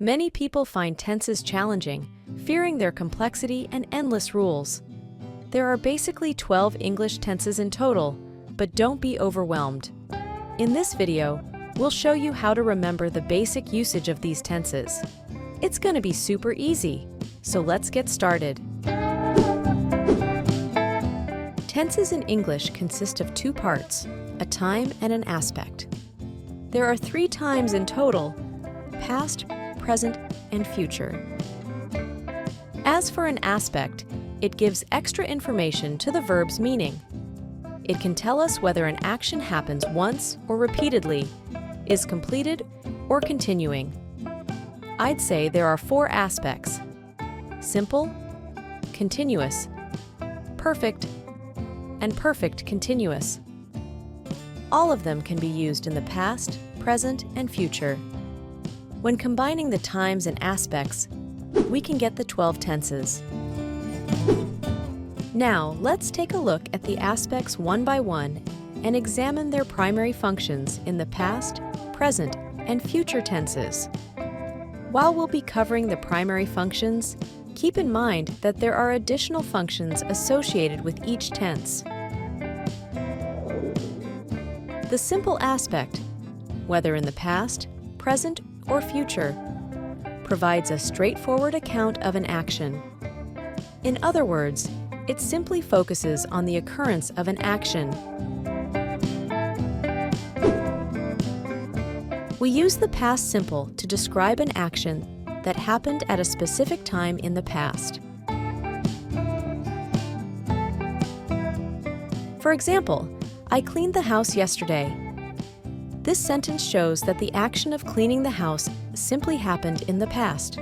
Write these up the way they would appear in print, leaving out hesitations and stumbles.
Many people find tenses challenging, fearing their complexity and endless rules. There are basically 12 English tenses in total, but don't be overwhelmed. In this video, we'll show you how to remember the basic usage of these tenses. It's going to be super easy, so let's get started. Tenses in English consist of two parts, a time and an aspect. There are 3 times in total: past, present, and future. As for an aspect, it gives extra information to the verb's meaning. It can tell us whether an action happens once or repeatedly, is completed or continuing. I'd say there are 4 aspects: simple, continuous, perfect, and perfect continuous. All of them can be used in the past, present, and future. When combining the times and aspects, we can get the 12 tenses. Now, let's take a look at the aspects one by one and examine their primary functions in the past, present, and future tenses. While we'll be covering the primary functions, keep in mind that there are additional functions associated with each tense. The simple aspect, whether in the past, present, or future, provides a straightforward account of an action. In other words, it simply focuses on the occurrence of an action. We use the past simple to describe an action that happened at a specific time in the past. For example, I cleaned the house yesterday. This sentence shows that the action of cleaning the house simply happened in the past.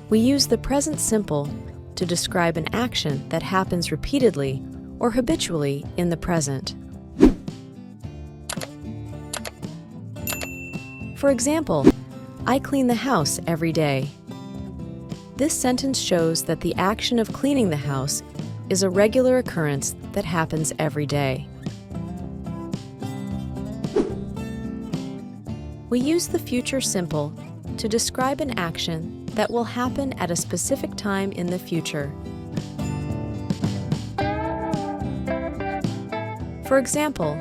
We use the present simple to describe an action that happens repeatedly or habitually in the present. For example, I clean the house every day. This sentence shows that the action of cleaning the house is a regular occurrence that happens every day. We use the future simple to describe an action that will happen at a specific time in the future. For example,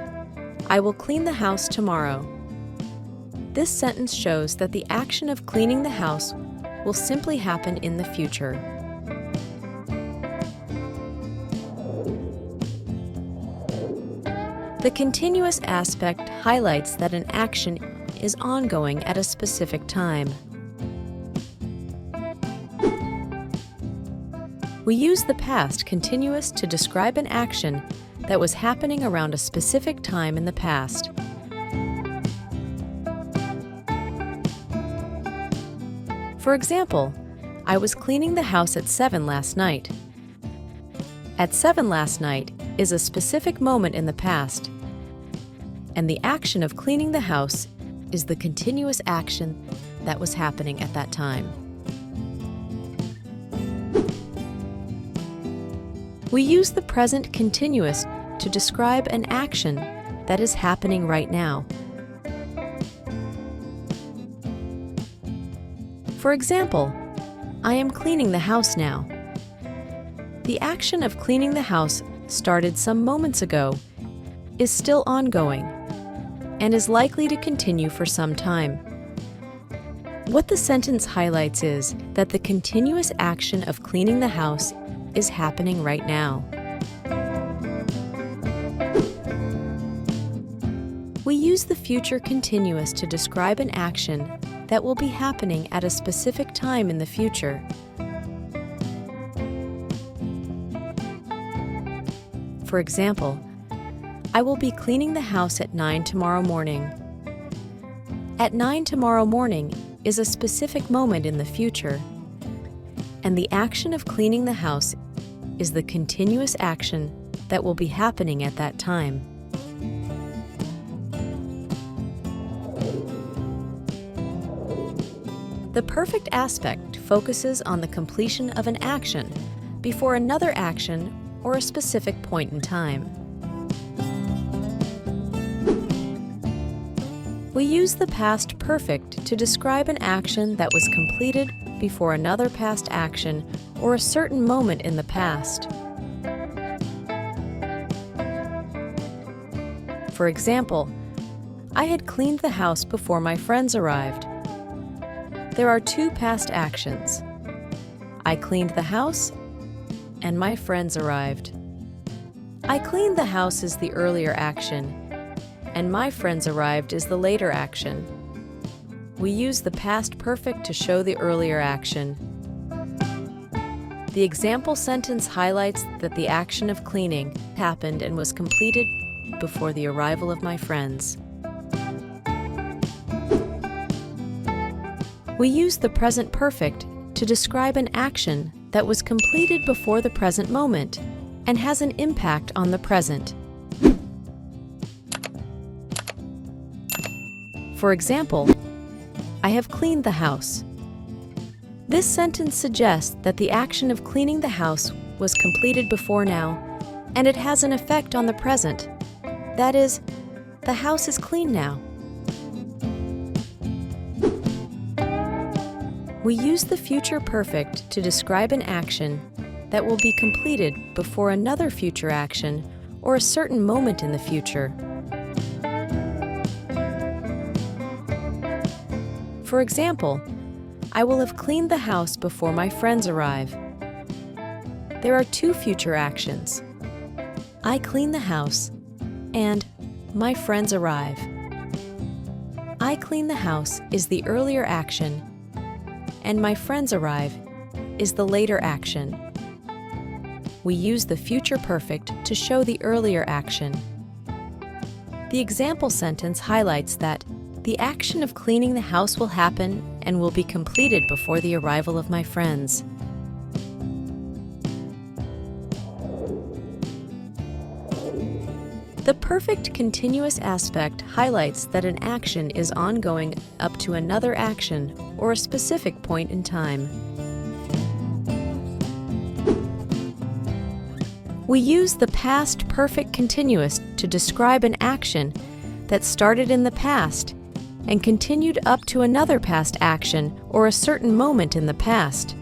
I will clean the house tomorrow. This sentence shows that the action of cleaning the house will simply happen in the future. The continuous aspect highlights that an action is ongoing at a specific time. We use the past continuous to describe an action that was happening around a specific time in the past. For example, I was cleaning the house at 7 last night. At 7 last night is a specific moment in the past, and the action of cleaning the house is the continuous action that was happening at that time. We use the present continuous to describe an action that is happening right now. For example, I am cleaning the house now. The action of cleaning the house started some moments ago, is still ongoing, and is likely to continue for some time. What the sentence highlights is that the continuous action of cleaning the house is happening right now. We use the future continuous to describe an action that will be happening at a specific time in the future. For example, I will be cleaning the house at 9 tomorrow morning. At 9 tomorrow morning is a specific moment in the future, and the action of cleaning the house is the continuous action that will be happening at that time. The perfect aspect focuses on the completion of an action before another action or a specific point in time. We use the past perfect to describe an action that was completed before another past action or a certain moment in the past. For example, I had cleaned the house before my friends arrived. There are two past actions. I cleaned the house and my friends arrived. I cleaned the house is the earlier action, and my friends arrived is the later action. We use the past perfect to show the earlier action. The example sentence highlights that the action of cleaning happened and was completed before the arrival of my friends. We use the present perfect to describe an action that was completed before the present moment and has an impact on the present. For example, I have cleaned the house. This sentence suggests that the action of cleaning the house was completed before now, and it has an effect on the present. That is, the house is clean now. We use the future perfect to describe an action that will be completed before another future action or a certain moment in the future. For example, I will have cleaned the house before my friends arrive. There are two future actions. I clean the house and my friends arrive. I clean the house is the earlier action, and my friends arrive is the later action. We use the future perfect to show the earlier action. The example sentence highlights that the action of cleaning the house will happen and will be completed before the arrival of my friends. The perfect continuous aspect highlights that an action is ongoing up to another action or a specific point in time. We use the past perfect continuous to describe an action that started in the past and continued up to another past action or a certain moment in the past.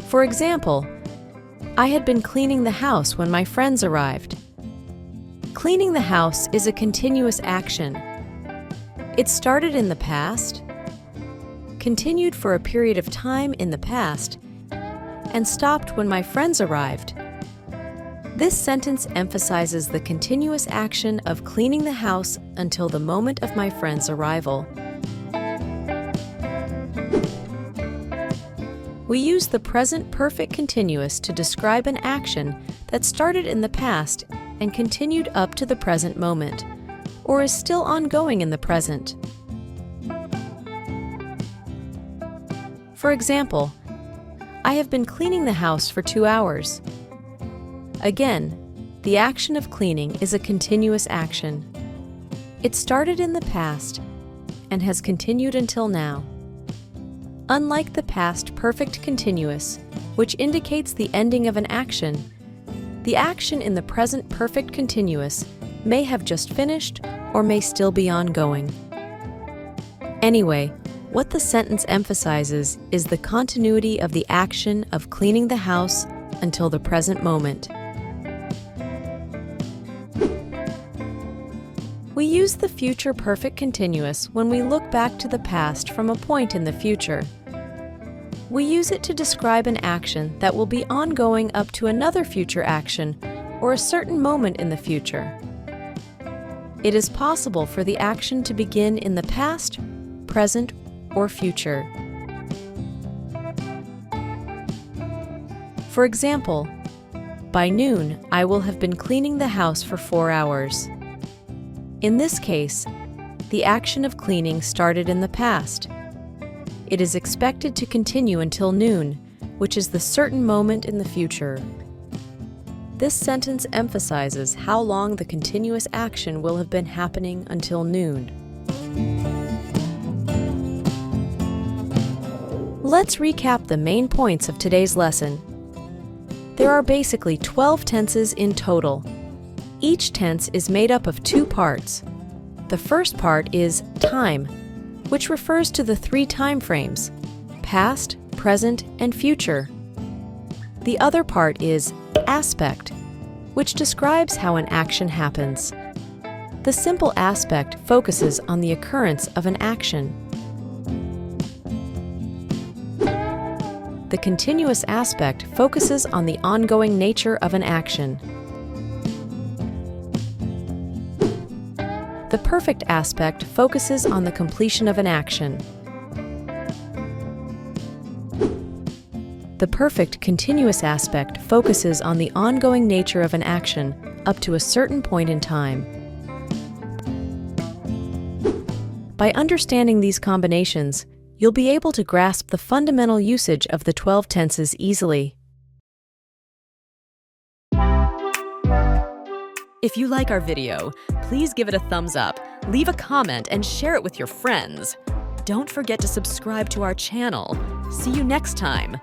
For example, I had been cleaning the house when my friends arrived. Cleaning the house is a continuous action. It started in the past, continued for a period of time in the past, and stopped when my friends arrived. This sentence emphasizes the continuous action of cleaning the house until the moment of my friends' arrival. We use the present perfect continuous to describe an action that started in the past and continued up to the present moment, or is still ongoing in the present. For example, I have been cleaning the house for 2 hours. Again, the action of cleaning is a continuous action. It started in the past and has continued until now. Unlike the past perfect continuous, which indicates the ending of an action, the action in the present perfect continuous may have just finished or may still be ongoing. Anyway, what the sentence emphasizes is the continuity of the action of cleaning the house until the present moment. We use the future perfect continuous when we look back to the past from a point in the future. We use it to describe an action that will be ongoing up to another future action or a certain moment in the future. It is possible for the action to begin in the past, present, or future. For example, by noon, I will have been cleaning the house for 4 hours. In this case, the action of cleaning started in the past. It is expected to continue until noon, which is the certain moment in the future. This sentence emphasizes how long the continuous action will have been happening until noon. Let's recap the main points of today's lesson. There are basically 12 tenses in total. Each tense is made up of two parts. The first part is time, which refers to the three time frames: past, present, and future. The other part is aspect, which describes how an action happens. The simple aspect focuses on the occurrence of an action. The continuous aspect focuses on the ongoing nature of an action. The perfect aspect focuses on the completion of an action. The perfect continuous aspect focuses on the ongoing nature of an action up to a certain point in time. By understanding these combinations, you'll be able to grasp the fundamental usage of the 12 tenses easily. If you like our video, please give it a thumbs up, leave a comment, and share it with your friends. Don't forget to subscribe to our channel. See you next time.